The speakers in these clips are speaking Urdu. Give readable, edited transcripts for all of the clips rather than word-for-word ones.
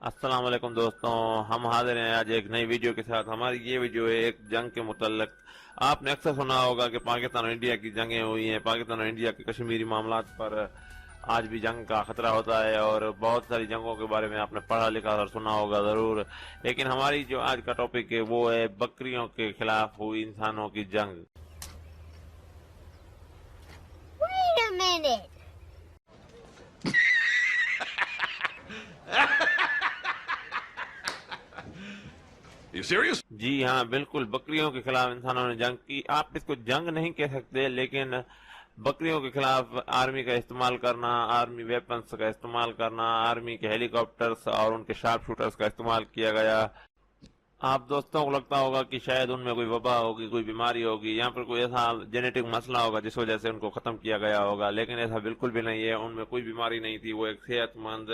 السلام علیکم دوستوں، ہم حاضر ہیں آج ایک نئی ویڈیو کے ساتھ۔ ہماری یہ ویڈیو ہے ایک جنگ کے متعلق۔ آپ نے اکثر سنا ہوگا کہ پاکستان اور انڈیا کی جنگیں ہوئی ہیں، پاکستان اور انڈیا کے کشمیری معاملات پر آج بھی جنگ کا خطرہ ہوتا ہے، اور بہت ساری جنگوں کے بارے میں آپ نے پڑھا لکھا اور سنا ہوگا ضرور۔ لیکن ہماری جو آج کا ٹاپک ہے وہ ہے بکریوں کے خلاف ہوئی انسانوں کی جنگ۔ Wait a minute. You serious? جی ہاں، بالکل بکریوں کے خلاف انسانوں نے جنگ کی۔ آپ اس کو جنگ نہیں کہہ سکتے، لیکن بکریوں کے خلاف آرمی کا استعمال کرنا، آرمی ویپنز کا استعمال کرنا، آرمی کے ہیلی کاپٹرز اور ان کے شارپ شوٹرز کا استعمال کیا گیا۔ آپ دوستوں کو لگتا ہوگا کہ شاید ان میں کوئی وبا ہوگی، کوئی بیماری ہوگی، یہاں پر کوئی ایسا جینیٹک مسئلہ ہوگا جس وجہ سے ان کو ختم کیا گیا ہوگا، لیکن ایسا بالکل بھی نہیں ہے۔ ان میں کوئی بیماری نہیں تھی، وہ ایک صحت مند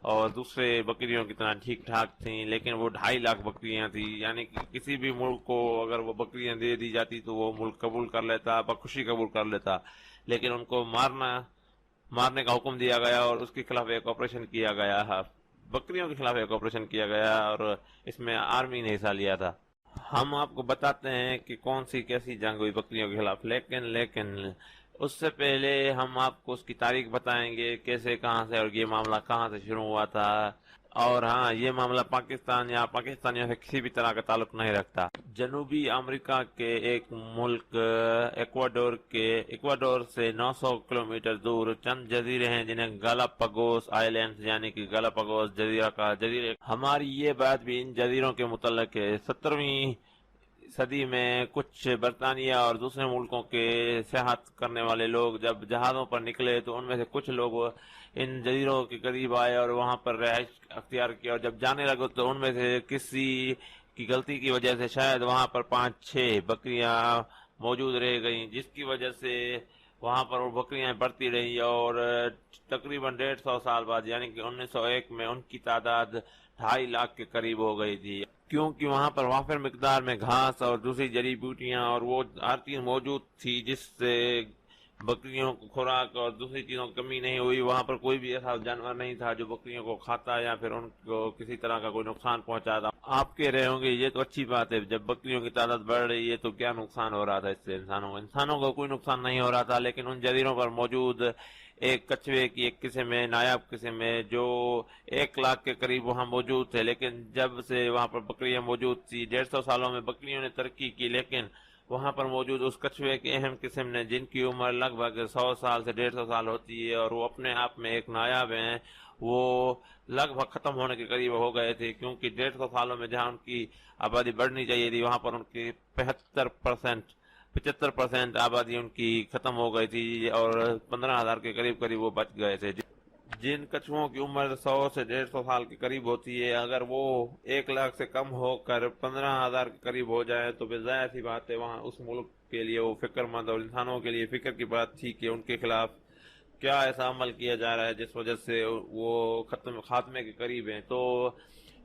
اور دوسرے بکریوں کی طرح ٹھیک ٹھاک تھیں۔ لیکن وہ 2.5 لاکھ بکریاں تھیں، یعنی کہ کسی بھی ملک کو اگر وہ بکریاں دے دی جاتی تو وہ ملک قبول کر لیتا، بخوشی قبول کر لیتا، لیکن ان کو مارنے کا حکم دیا گیا اور اس کے خلاف ایک آپریشن کیا گیا ہے۔ بکریوں کے خلاف ایک آپریشن کیا گیا اور اس میں آرمی نے حصہ لیا تھا۔ ہم آپ کو بتاتے ہیں کہ کون سی کیسی جنگ ہوئی بکریوں کے خلاف، لیکن اس سے پہلے ہم آپ کو اس کی تاریخ بتائیں گے، کیسے کہاں سے اور یہ معاملہ کہاں سے شروع ہوا تھا۔ اور ہاں، یہ معاملہ پاکستان یا پاکستانیوں سے کسی بھی طرح کا تعلق نہیں رکھتا۔ جنوبی امریکہ کے ایک ملک ایکواڈور سے 900 کلومیٹر دور چند جزیرے ہیں جنہیں گالاپاگوس آئیلینڈز یعنی کہ گالاپاگوس جزیرہ کا جزیرے۔ ہماری یہ بات بھی ان جزیروں کے متعلق ہے۔ 17ویں صدی میں کچھ برطانیہ اور دوسرے ملکوں کے سیاحت کرنے والے لوگ جب جہازوں پر نکلے تو ان میں سے کچھ لوگ ان جزیروں کے قریب آئے اور وہاں پر رہائش اختیار کی، اور جب جانے لگے تو ان میں سے کسی کی غلطی کی وجہ سے شاید وہاں پر 5-6 بکریاں موجود رہ گئیں، جس کی وجہ سے وہاں پر وہ بکریاں بڑھتی رہی اور تقریباً 150 سال بعد یعنی کہ 1901 میں ان کی تعداد 2.5 لاکھ کے قریب ہو گئی تھی، کیونکہ وہاں پر وافر مقدار میں گھاس اور دوسری جڑی بوٹیاں اور وہ ہر چیز موجود تھی جس سے بکریوں کو خوراک اور دوسری چیزوں کی کمی نہیں ہوئی۔ وہاں پر کوئی بھی ایسا جانور نہیں تھا جو بکریوں کو کھاتا یا پھر ان کو کسی طرح کا کوئی نقصان پہنچاتا۔ آپ کہہ رہے ہوں گے یہ تو اچھی بات ہے، جب بکریوں کی تعداد بڑھ رہی ہے تو کیا نقصان ہو رہا تھا اس سے انسانوں کو کوئی نقصان نہیں ہو رہا تھا، لیکن ان جزیروں پر موجود ایک کچھوے کی ایک قسم ہے، نایاب قسم ہے، جو 1 لاکھ کے قریب وہاں موجود تھے۔ لیکن جب سے وہاں پر بکریاں موجود تھی، 150 سالوں میں بکریوں نے ترقی کی، لیکن وہاں پر موجود اس کچھوے کی اہم قسم نے، جن کی عمر لگ بھگ 100 سال سے 150 سال ہوتی ہے اور وہ اپنے آپ میں ایک نایاب ہیں، وہ لگ بھگ ختم ہونے کے قریب ہو گئے تھے، کیونکہ 150 سالوں میں جہاں ان کی آبادی بڑھنی چاہیے تھی وہاں پر ان کی 75% آبادی ان کی ختم ہو گئی تھی اور 15,000 کے قریب وہ بچ گئے تھے۔ جن کچھووں کی عمر 100 سے 150 سال کے قریب ہوتی ہے، اگر وہ 1 لاکھ سے کم ہو کر 15,000 کے قریب ہو جائے تو پھر ظاہر سی بات ہے وہاں اس ملک کے لیے وہ فکر مند اور انسانوں کے لیے فکر کی بات تھی کہ ان کے خلاف کیا ایسا عمل کیا جا رہا ہے جس وجہ سے وہ خاتمے کے قریب ہیں۔ تو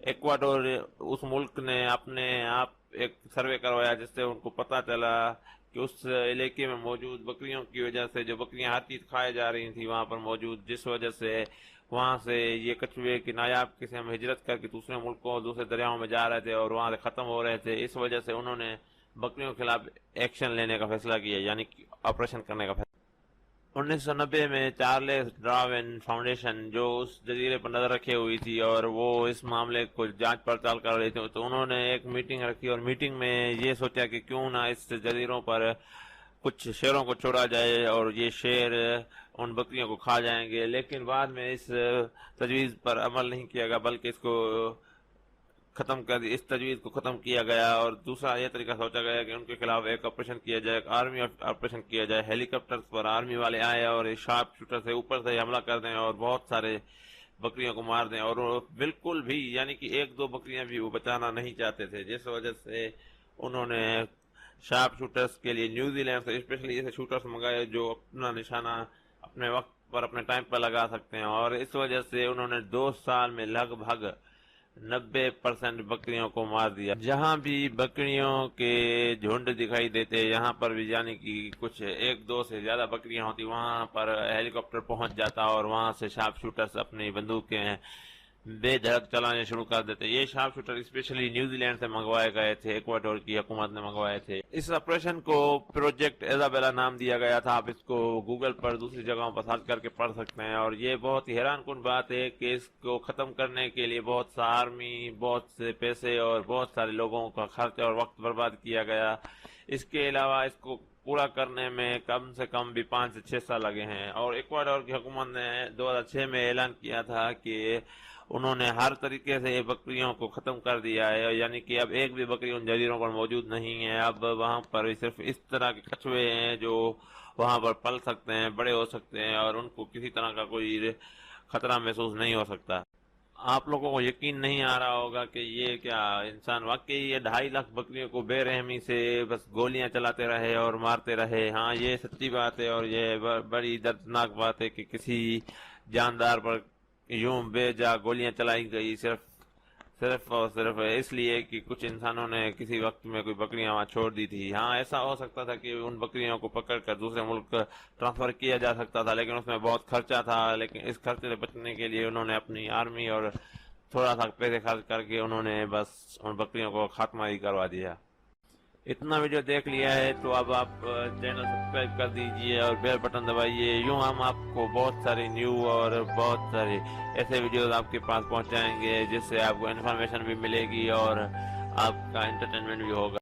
ایکواڈور اس ملک نے اپنے آپ ایک سروے کروایا جس سے ان کو پتہ چلا کہ اس علاقے میں موجود بکریوں کی وجہ سے جو بکریاں ہر چیز کھائے جا رہی تھیں وہاں پر موجود، جس وجہ سے وہاں سے یہ کچھوے کی نایاب قسم ہجرت کر کے دوسرے ملکوں دوسرے دریاؤں میں جا رہے تھے اور وہاں سے ختم ہو رہے تھے۔ اس وجہ سے انہوں نے بکریوں کے خلاف ایکشن لینے کا فیصلہ کیا، یعنی آپریشن کرنے کا فیصلہ۔ 1990 میں چارلس ڈارون فاؤنڈیشن جو اس جزیرے پر نظر رکھے ہوئی تھی اور وہ اس معاملے کو جانچ پڑتال کر رہی تھی، تو انہوں نے ایک میٹنگ رکھی اور میٹنگ میں یہ سوچا کہ کیوں نہ اس جزیروں پر کچھ شیروں کو چھوڑا جائے اور یہ شیر ان بکریوں کو کھا جائیں گے، لیکن بعد میں اس تجویز پر عمل نہیں کیا گیا بلکہ اس تجویز کو ختم کیا گیا اور دوسرا یہ طریقہ سوچا گیا کہ ان کے خلاف ایک آپریشن کیا جائے، ایک آرمی آپریشن کیا جائے، ہیلی کاپٹرز پر آرمی والے آئے اور شارپ شوٹر سے اوپر سے حملہ کر دیں اور بہت سارے بکریوں کو مار دیں، اور بالکل بھی یعنی کہ 1-2 بکریاں بھی وہ بچانا نہیں چاہتے تھے، جس وجہ سے انہوں نے شارپ شوٹرز کے لیے نیوزی لینڈ سے اسپیشلی ایسے شوٹرز منگائے جو اپنا نشانہ اپنے وقت پر اپنے ٹائم پر لگا سکتے ہیں، اور اس وجہ سے انہوں نے 2 سال میں لگ بھگ 90% بکریوں کو مار دیا۔ جہاں بھی بکریوں کے جھنڈ دکھائی دیتے یہاں پر بھی یعنی کہ کچھ 1-2 سے زیادہ بکریاں ہوتی، وہاں پر ہیلی کاپٹر پہنچ جاتا اور وہاں سے شارپ شوٹرز اپنی بندوقیں بے دھڑک چلانے شروع کر دیتے. یہ sharp shooter specially New Zealand سے منگوائے گئے تھے, ایکواڈور کی حکومت نے منگوائے تھے. اس آپریشن کو پروجیکٹ ایزابیلا نام دیا گیا تھا. آپ اس کو گوگل پر دوسری جگہوں پر سرچ کر کے پڑھ سکتے ہیں. اور یہ بہت ہی حیران کن بات ہے کہ اس کو ختم کرنے کے لیے بہت سا آرمی, بہت سے پیسے اور بہت سارے لوگوں کا خرچ اور وقت برباد کیا گیا. اس کے علاوہ اس کو پورا کرنے میں کم سے کم بھی 5 سے 6 سال لگے ہیں. اور ایکواڈور کی حکومت نے 2006 میں اعلان کیا تھا کہ انہوں نے ہر طریقے سے بکریوں کو ختم کر دیا ہے, یعنی کہ اب ایک بھی بکری ان جزیروں پر موجود نہیں ہے. اب وہاں پر صرف اس طرح کے کچھوے ہیں جو وہاں پر پل سکتے ہیں, بڑے ہو سکتے ہیں, اور ان کو کسی طرح کا کوئی خطرہ محسوس نہیں ہو سکتا. آپ لوگوں کو یقین نہیں آ رہا ہوگا کہ یہ کیا انسان واقعی یہ 2.5 لاکھ بکریوں کو بے رحمی سے بس گولیاں چلاتے رہے اور مارتے رہے. ہاں, یہ سچی بات ہے اور یہ بڑی دردناک بات ہے کہ کسی جاندار پر یوں بے جا گولیاں چلائی گئی صرف اور صرف اس لیے کہ کچھ انسانوں نے کسی وقت میں کوئی بکریاں وہاں چھوڑ دی تھی. ہاں, ایسا ہو سکتا تھا کہ ان بکریوں کو پکڑ کر دوسرے ملک ٹرانسفر کیا جا سکتا تھا, لیکن اس میں بہت خرچہ تھا. لیکن اس خرچے سے بچنے کے لیے انہوں نے اپنی آرمی اور تھوڑا سا پیسے خرچ کر کے انہوں نے بس ان بکریوں کو خاتمہ ہی کروا دیا. اتنا ویڈیو دیکھ لیا ہے تو اب آپ چینل سبسکرائب کر دیجئے اور بیل بٹن دبائیے. یوں ہم آپ کو بہت ساری نیو اور بہت سارے ایسے ویڈیوز آپ کے پاس پہنچائیں گے جس سے آپ کو انفارمیشن بھی ملے گی اور آپ کا انٹرٹینمنٹ بھی ہوگا.